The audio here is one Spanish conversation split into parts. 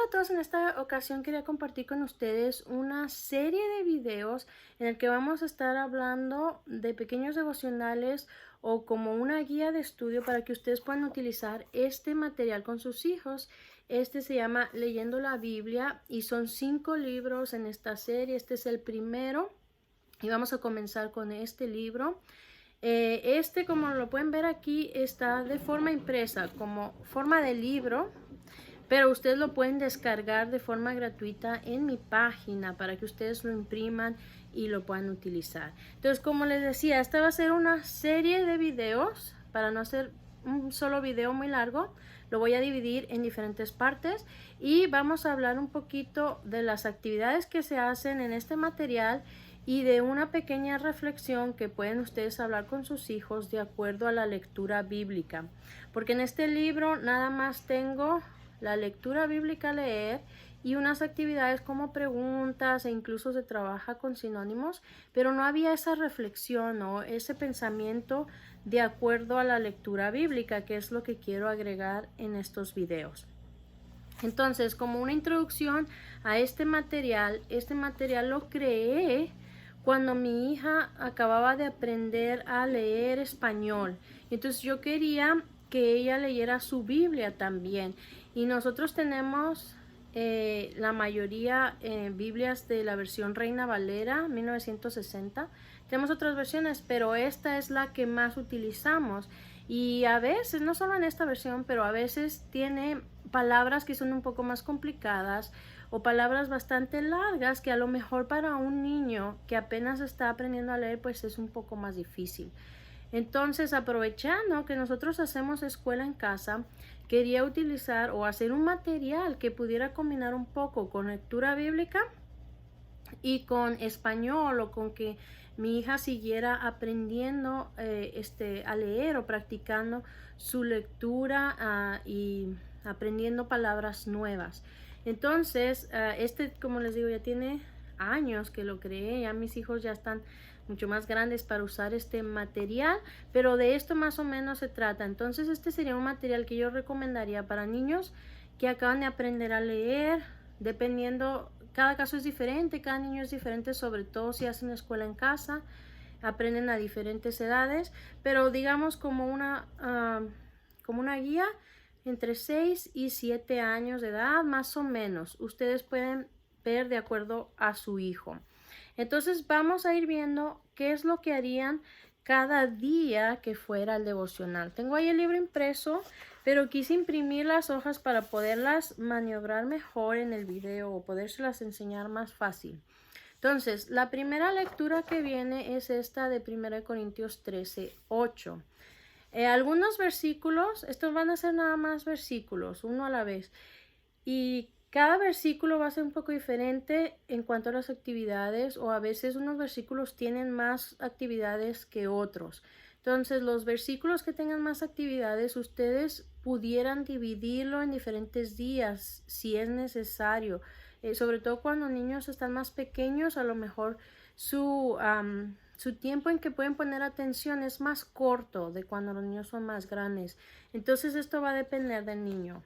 a todos, en esta ocasión quería compartir con ustedes una serie de videos en el que vamos a estar hablando de pequeños devocionales o como una guía de estudio para que ustedes puedan utilizar este material con sus hijos. Este se llama Leyendo la Biblia y son 5 libros en esta serie. Este es el primero y vamos a comenzar con este libro. Como lo pueden ver aquí, está de forma impresa, como forma de libro. Pero ustedes lo pueden descargar de forma gratuita en mi página para que ustedes lo impriman y lo puedan utilizar. Entonces, como les decía, esta va a ser una serie de videos para no hacer un solo video muy largo. Lo voy a dividir en diferentes partes y vamos a hablar un poquito de las actividades que se hacen en este material y de una pequeña reflexión que pueden ustedes hablar con sus hijos de acuerdo a la lectura bíblica. Porque en este libro nada más tengo la lectura bíblica a leer y unas actividades como preguntas e incluso se trabaja con sinónimos, pero no había esa reflexión o ese pensamiento de acuerdo a la lectura bíblica, que es lo que quiero agregar en estos videos. Entonces, como una introducción a este material lo creé cuando mi hija acababa de aprender a leer español. Entonces yo quería que ella leyera su Biblia también. Y nosotros tenemos la mayoría Biblias de la versión Reina Valera 1960. Tenemos otras versiones, pero esta es la que más utilizamos. Y a veces, no solo en esta versión, pero a veces tiene palabras que son un poco más complicadas o palabras bastante largas que a lo mejor para un niño que apenas está aprendiendo a leer pues es un poco más difícil. Entonces, aprovechando que nosotros hacemos escuela en casa, quería utilizar o hacer un material que pudiera combinar un poco con lectura bíblica y con español, o con que mi hija siguiera aprendiendo a leer o practicando su lectura y aprendiendo palabras nuevas. Entonces, como les digo, ya tiene años que lo creé. Ya mis hijos ya están mucho más grandes para usar este material, pero de esto más o menos se trata. Entonces, este sería un material que yo recomendaría para niños que acaban de aprender a leer, dependiendo. Cada caso es diferente, cada niño es diferente, sobre todo si hacen escuela en casa, aprenden a diferentes edades, pero digamos como una guía entre 6 y 7 años de edad, más o menos. Ustedes pueden ver de acuerdo a su hijo. Entonces vamos a ir viendo qué es lo que harían cada día que fuera el devocional. Tengo ahí el libro impreso, pero quise imprimir las hojas para poderlas maniobrar mejor en el video o podérselas enseñar más fácil. Entonces, la primera lectura que viene es esta de 1 Corintios 13:8. Algunos versículos, estos van a ser nada más versículos, uno a la vez. Y cada versículo va a ser un poco diferente en cuanto a las actividades, o a veces unos versículos tienen más actividades que otros. Entonces, los versículos que tengan más actividades, ustedes pudieran dividirlo en diferentes días si es necesario. Sobre todo cuando niños están más pequeños, a lo mejor su tiempo en que pueden poner atención es más corto de cuando los niños son más grandes. Entonces, esto va a depender del niño.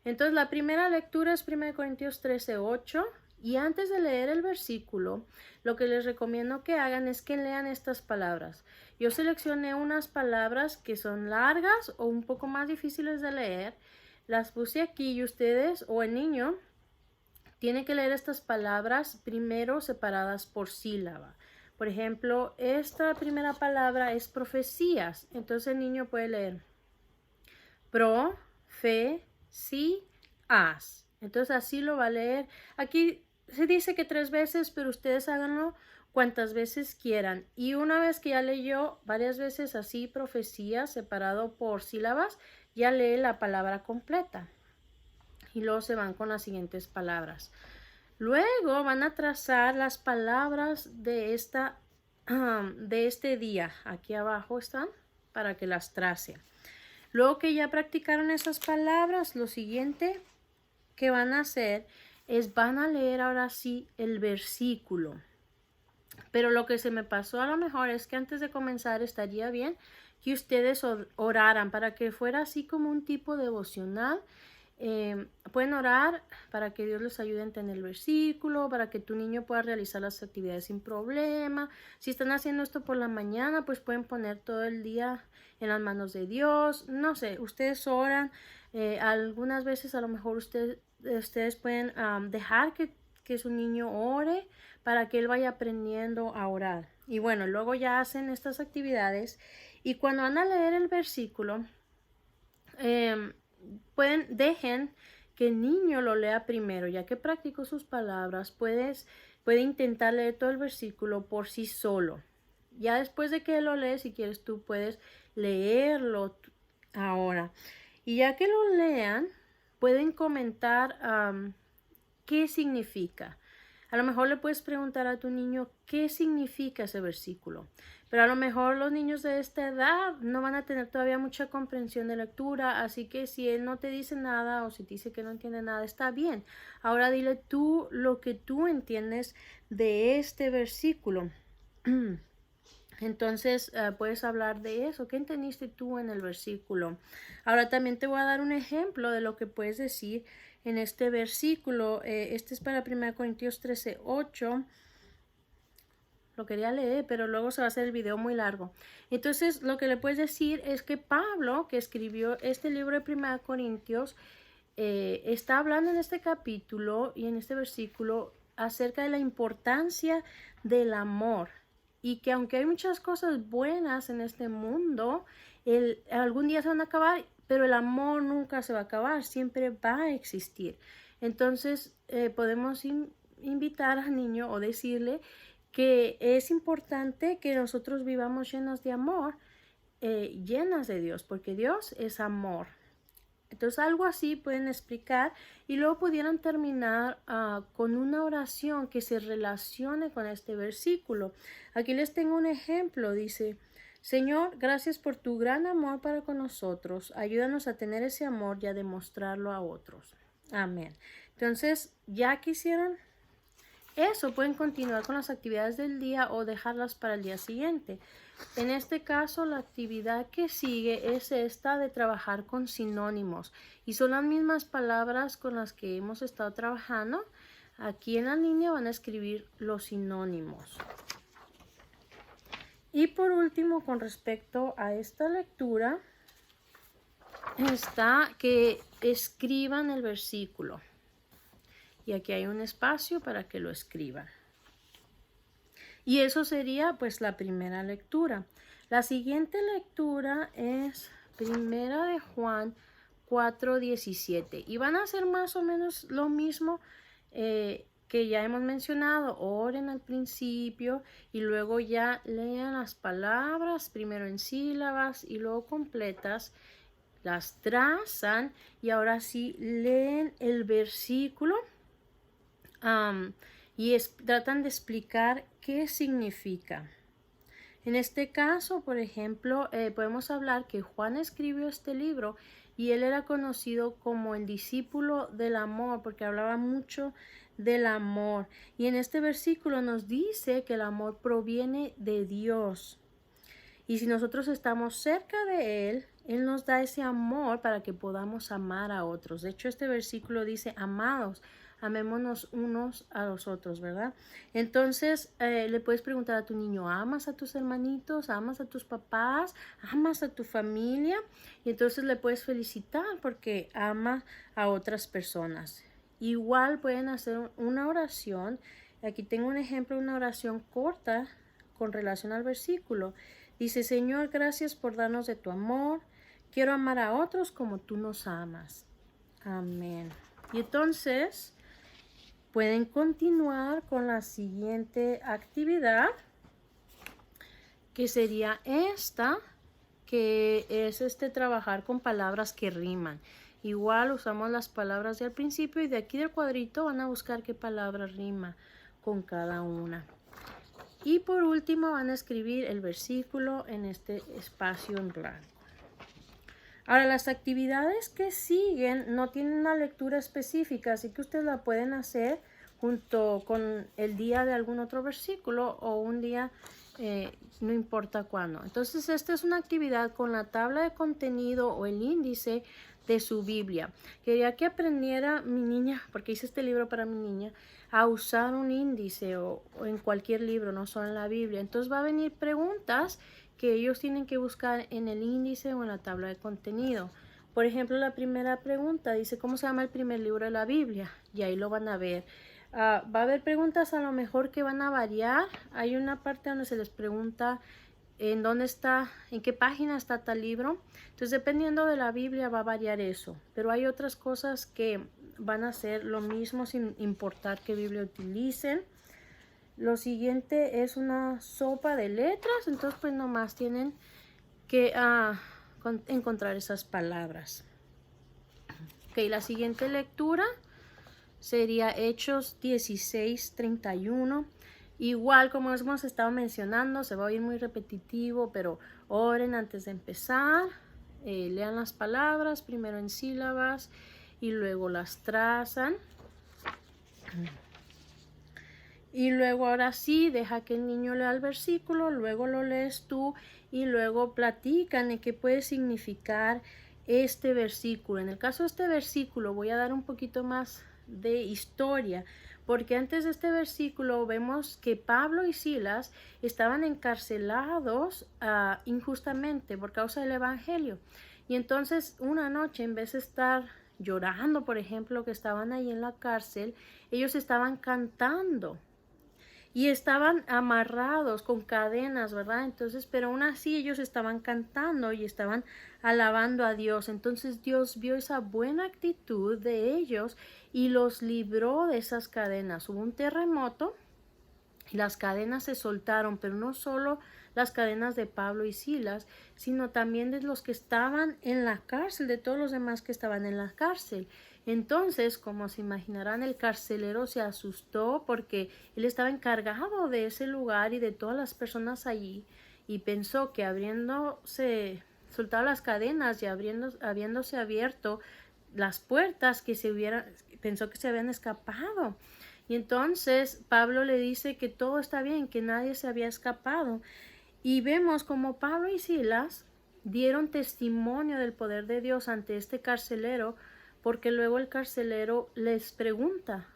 Entonces, la primera lectura es 1 Corintios 13:8. Y antes de leer el versículo, lo que les recomiendo que hagan es que lean estas palabras. Yo seleccioné unas palabras que son largas o un poco más difíciles de leer. Las puse aquí y ustedes o el niño tiene que leer estas palabras primero separadas por sílaba. Por ejemplo, esta primera palabra es profecías. Entonces el niño puede leer profecías. Entonces así lo va a leer. Aquí se dice que 3 veces, pero ustedes háganlo cuantas veces quieran. Y una vez que ya leyó varias veces así profecías separado por sílabas, ya lee la palabra completa. Y luego se van con las siguientes palabras. Luego van a trazar las palabras de este día. Aquí abajo están para que las trace. Luego que ya practicaron esas palabras, lo siguiente que van a hacer es van a leer ahora sí el versículo. Pero lo que se me pasó a lo mejor es que antes de comenzar estaría bien que ustedes oraran para que fuera así como un tipo devocional pueden orar para que Dios les ayude a entender el versículo, para que tu niño pueda realizar las actividades sin problema. Si están haciendo esto por la mañana, pues pueden poner todo el día en las manos de Dios. No sé, ustedes oran. Algunas veces a lo mejor ustedes pueden dejar que su niño ore para que él vaya aprendiendo a orar. Y bueno, luego ya hacen estas actividades y cuando van a leer el versículo, dejen que el niño lo lea primero, ya que practicó sus palabras, puede intentar leer todo el versículo por sí solo. Ya después de que lo lees, si quieres, tú puedes leerlo ahora. Y ya que lo lean, pueden comentar qué significa. A lo mejor le puedes preguntar a tu niño qué significa ese versículo. Pero a lo mejor los niños de esta edad no van a tener todavía mucha comprensión de lectura, así que si él no te dice nada o si te dice que no entiende nada, está bien. Ahora dile tú lo que tú entiendes de este versículo. Entonces puedes hablar de eso. ¿Qué entendiste tú en el versículo? Ahora también te voy a dar un ejemplo de lo que puedes decir en este versículo. Este es para 1 Corintios 13:8. Lo quería leer, pero luego se va a hacer el video muy largo. Entonces lo que le puedes decir es que Pablo, que escribió este libro de 1 Corintios, está hablando en este capítulo y en este versículo acerca de la importancia del amor. Y que aunque hay muchas cosas buenas en este mundo, algún día se van a acabar, pero el amor nunca se va a acabar, siempre va a existir. Entonces podemos invitar al niño o decirle que es importante que nosotros vivamos llenos de amor, llenas de Dios, porque Dios es amor. Entonces algo así pueden explicar y luego pudieran terminar con una oración que se relacione con este versículo. Aquí les tengo un ejemplo, dice: Señor, gracias por tu gran amor para con nosotros. Ayúdanos a tener ese amor y a demostrarlo a otros. Amén. Entonces, ya que hicieron eso, pueden continuar con las actividades del día o dejarlas para el día siguiente. En este caso, la actividad que sigue es esta de trabajar con sinónimos. Y son las mismas palabras con las que hemos estado trabajando. Aquí en la línea van a escribir los sinónimos. Y por último, con respecto a esta lectura, está que escriban el versículo. Y aquí hay un espacio para que lo escriban. Y eso sería pues la primera lectura. La siguiente lectura es Primera de Juan 4:17. Y van a hacer más o menos lo mismo que ya hemos mencionado. Oren al principio y luego ya lean las palabras, primero en sílabas y luego completas. Las trazan y ahora sí leen el versículo. Tratan de explicar qué significa. En este caso, por ejemplo, podemos hablar que Juan escribió este libro y él era conocido como el discípulo del amor porque hablaba mucho del amor. Y en este versículo nos dice que el amor proviene de Dios. Y si nosotros estamos cerca de Él, Él nos da ese amor para que podamos amar a otros. De hecho, este versículo dice: amados, amémonos unos a los otros, ¿verdad? Entonces, le puedes preguntar a tu niño: ¿amas a tus hermanitos? ¿Amas a tus papás? ¿Amas a tu familia? Y entonces le puedes felicitar porque ama a otras personas. Igual pueden hacer una oración. Aquí tengo un ejemplo de una oración corta con relación al versículo. Dice: Señor, gracias por darnos de tu amor. Quiero amar a otros como tú nos amas. Amén. Y entonces pueden continuar con la siguiente actividad, que sería esta, que es trabajar con palabras que riman. Igual usamos las palabras del principio y de aquí del cuadrito van a buscar qué palabra rima con cada una. Y por último van a escribir el versículo en este espacio en blanco. Ahora, las actividades que siguen no tienen una lectura específica, así que ustedes la pueden hacer junto con el día de algún otro versículo o un día, no importa cuándo. Entonces, esta es una actividad con la tabla de contenido o el índice de su Biblia. Quería que aprendiera mi niña, porque hice este libro para mi niña, a usar un índice o en cualquier libro, no solo en la Biblia. Entonces va a venir preguntas que ellos tienen que buscar en el índice o en la tabla de contenido. Por ejemplo, la primera pregunta dice, ¿cómo se llama el primer libro de la Biblia? Y ahí lo van a ver. Va a haber preguntas a lo mejor que van a variar. Hay una parte donde se les pregunta en dónde está, en qué página está tal libro. Entonces, dependiendo de la Biblia va a variar eso. Pero hay otras cosas que van a ser lo mismo sin importar qué Biblia utilicen. Lo siguiente es una sopa de letras. Entonces, pues nomás tienen que encontrar esas palabras. Ok, la siguiente lectura sería Hechos 16:31. Igual como hemos estado mencionando, se va a oír muy repetitivo, pero oren antes de empezar. Lean las palabras, primero en sílabas y luego las trazan. Y luego ahora sí, deja que el niño lea el versículo, luego lo lees tú y luego platican de qué puede significar este versículo. En el caso de este versículo voy a dar un poquito más de historia, porque antes de este versículo vemos que Pablo y Silas estaban encarcelados injustamente por causa del evangelio. Y entonces una noche, en vez de estar llorando, por ejemplo, que estaban ahí en la cárcel, ellos estaban cantando. Y estaban amarrados con cadenas, ¿verdad? Entonces, pero aún así ellos estaban cantando y estaban alabando a Dios. Entonces Dios vio esa buena actitud de ellos y los libró de esas cadenas. Hubo un terremoto y las cadenas se soltaron, pero no solo las cadenas de Pablo y Silas, sino también de los que estaban en la cárcel, de todos los demás que estaban en la cárcel. Entonces, como se imaginarán, el carcelero se asustó porque él estaba encargado de ese lugar y de todas las personas allí, y pensó que habiéndose soltado las cadenas y habiéndose abierto las puertas, pensó que se habían escapado. Y entonces Pablo le dice que todo está bien, que nadie se había escapado. Y vemos como Pablo y Silas dieron testimonio del poder de Dios ante este carcelero, porque luego el carcelero les pregunta,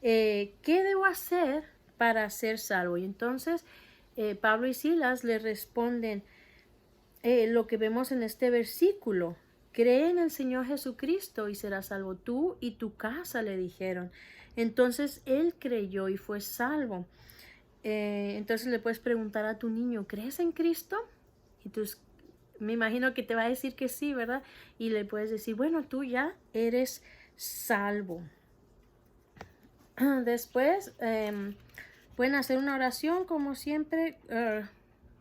¿qué debo hacer para ser salvo? Y entonces Pablo y Silas le responden lo que vemos en este versículo. Cree en el Señor Jesucristo y serás salvo tú y tu casa, le dijeron. Entonces él creyó y fue salvo. Entonces le puedes preguntar a tu niño, ¿crees en Cristo? Y tú, me imagino que te va a decir que sí, ¿verdad? Y le puedes decir, bueno, tú ya eres salvo. Después pueden hacer una oración como siempre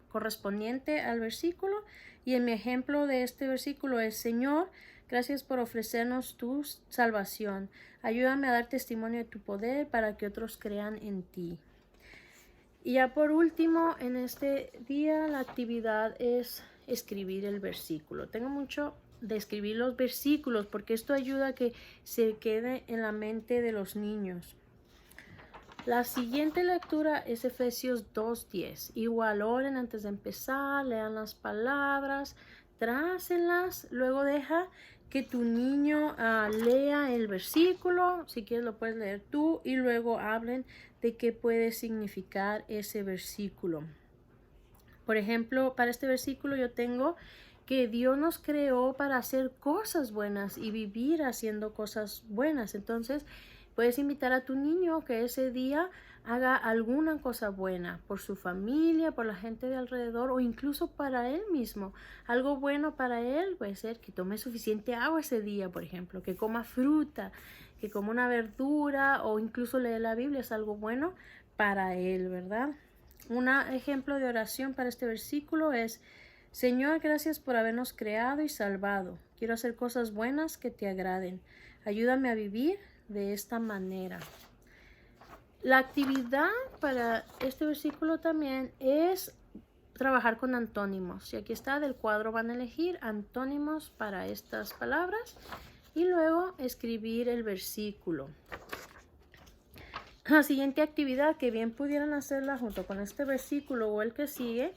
correspondiente al versículo. Y en mi ejemplo de este versículo es, Señor, gracias por ofrecernos tu salvación. Ayúdame a dar testimonio de tu poder para que otros crean en ti. Y ya por último, en este día la actividad es escribir el versículo. Tengo mucho de escribir los versículos porque esto ayuda a que se quede en la mente de los niños. La siguiente lectura es Efesios 2:10. Igual oren antes de empezar, lean las palabras, trácenlas, luego deja que tu niño lea el versículo, si quieres lo puedes leer tú, y luego hablen de qué puede significar ese versículo. Por ejemplo, para este versículo yo tengo que Dios nos creó para hacer cosas buenas y vivir haciendo cosas buenas. Entonces, puedes invitar a tu niño que ese día haga alguna cosa buena por su familia, por la gente de alrededor o incluso para él mismo. Algo bueno para él puede ser que tome suficiente agua ese día, por ejemplo, que coma fruta, que coma una verdura o incluso lee la Biblia. Es algo bueno para él, ¿verdad? Un ejemplo de oración para este versículo es: Señor, gracias por habernos creado y salvado. Quiero hacer cosas buenas que te agraden. Ayúdame a vivir de esta manera. La actividad para este versículo también es trabajar con antónimos. Y aquí está, del cuadro van a elegir antónimos para estas palabras y luego escribir el versículo. La siguiente actividad, que bien pudieran hacerla junto con este versículo o el que sigue,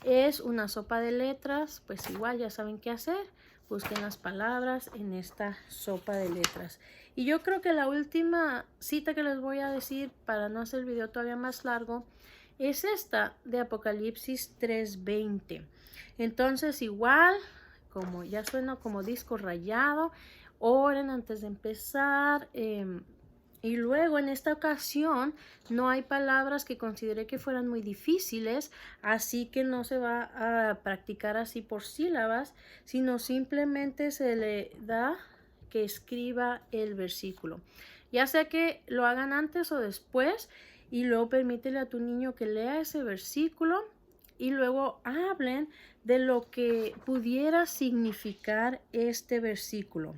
es una sopa de letras. Pues igual ya saben qué hacer. busquen las palabras en esta sopa de letras. Y yo creo que la última cita que les voy a decir, para no hacer el video todavía más largo, es esta de Apocalipsis 3:20. Entonces, igual, como ya suena como disco rayado, oren antes de empezar. Y luego en esta ocasión no hay palabras que consideré que fueran muy difíciles, así que no se va a practicar así por sílabas, sino simplemente se le da que escriba el versículo. Ya sea que lo hagan antes o después, y luego permítele a tu niño que lea ese versículo y luego hablen de lo que pudiera significar este versículo.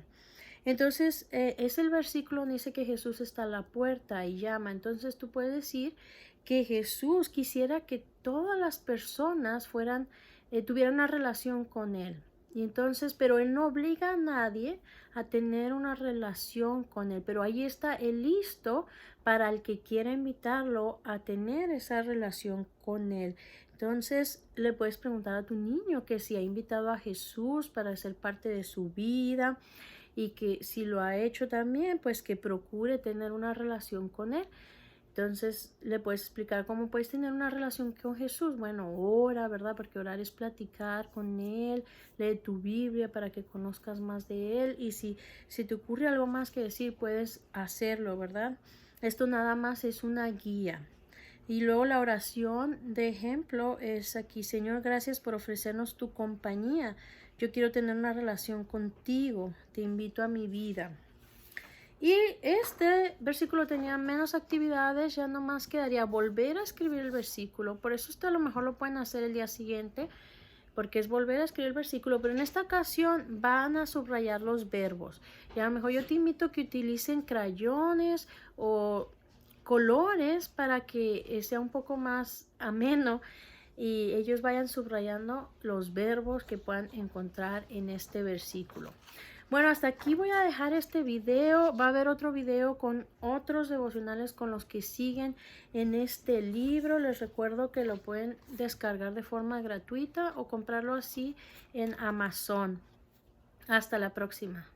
Entonces, es el versículo donde dice que Jesús está a la puerta y llama. Entonces, tú puedes decir que Jesús quisiera que todas las personas tuvieran una relación con Él. Y entonces, pero Él no obliga a nadie a tener una relación con Él. Pero ahí está Él listo para el que quiera invitarlo a tener esa relación con Él. Entonces, le puedes preguntar a tu niño que si ha invitado a Jesús para ser parte de su vida, y que si lo ha hecho también, pues que procure tener una relación con Él. Entonces le puedes explicar cómo puedes tener una relación con Jesús. Bueno, ora, ¿verdad? Porque orar es platicar con Él, lee tu Biblia para que conozcas más de Él, y si te ocurre algo más que decir, puedes hacerlo, ¿verdad? Esto nada más es una guía. Y luego la oración de ejemplo es aquí: Señor, gracias por ofrecernos tu compañía. Yo quiero tener una relación contigo. Te invito a mi vida. Y este versículo tenía menos actividades, ya nomás quedaría volver a escribir el versículo. Por eso a lo mejor lo pueden hacer el día siguiente, porque es volver a escribir el versículo, pero en esta ocasión van a subrayar los verbos. Y a lo mejor yo te invito a que utilicen crayones o colores para que sea un poco más ameno y ellos vayan subrayando los verbos que puedan encontrar en este versículo. Bueno, hasta aquí voy a dejar este video. Va a haber otro video con otros devocionales con los que siguen en este libro. Les recuerdo que lo pueden descargar de forma gratuita o comprarlo así en Amazon. Hasta la próxima.